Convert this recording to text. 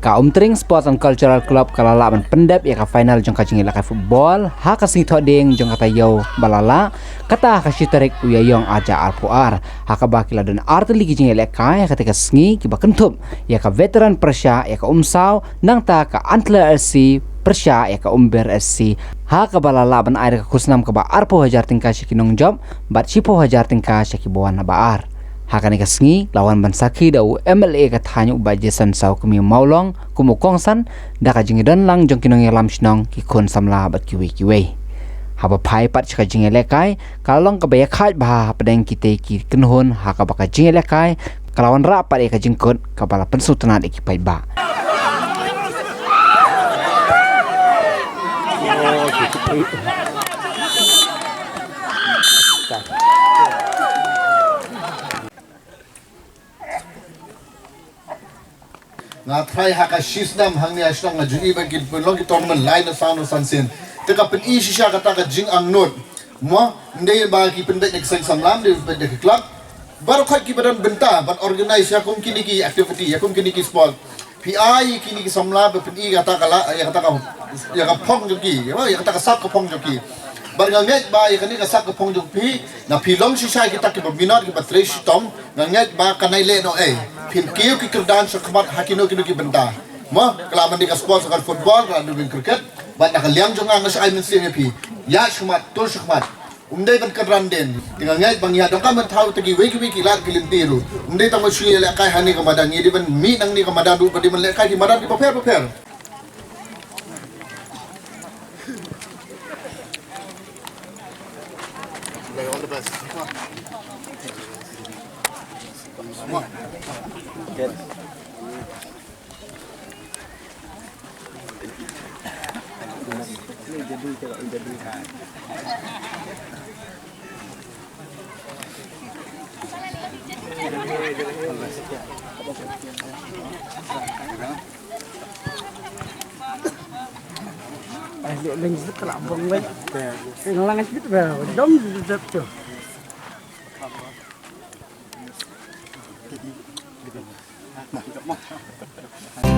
ka Umtring Sports and Cultural Club kalala man pendep ya ka final jong ka jingila ka football ha ka sing thoding jong kata yo balala kata ka shitarik uyayong aja arpuar ha ka bakila don arteli jingila ka ya ketika sngi ki bakentup ya ka veteran Persya ya ka umsaw nang ta ka Antler FC Persya ya ka Umber SC ha ka balala ban air ka kusnam ka ba arpo hajar tingka shikinong job bat sipo hajar tingka shikibuan na baar hakani kasngi lawan bansaki dau MLA kathanyu bajesan saw kumi maulong kumukongsan da ka jingidan lang jong kinong yalam shnong ki khon samla bat kiwe haba phai pat chka jingelekai kalong ka baya khat ba padeng kite ki kenhon ha ka baka jingelekai kalawan ra pat e ka jingkot ka bala pensutana de ki pai ba nga try haka shisnam hangni ashnong nga jungi ban kit pun logi tournament line na sano sansin teka pen isi siya kata ka jing ang not mo ndai ba ki pendek nek sang samlam de pendek club baru khat ki badan benta ban organize ya kum kini ki activity ya kum kini ki sport PI kini ki samla be pen i kata kala ya kata ka ya ka phong joki ya kata ka sak ka phong joki bar ngat ba ya kani ka sak ka phong joki na pilong si siya kita ki babinat ki batrish tom ngat ba kanai le no pin kiyo ki kerdan sa kamat hakino kino ki benta mo kalaman di ka sport sa football kalaman di cricket bat nakaliang jong nga sa ayun siya pi ya shmat tul shmat umday ban kadran den tinga ngai bang ya dong ka man thau tagi weki lat kilintiru umday tamo shuye la kai hani ka madang di ban mi nang ni ka madang du padi man le kai ki madang di paper all the best Good. Lên rất là vòng vậy, nó đang biết vào đóng rất nhiều. Nah,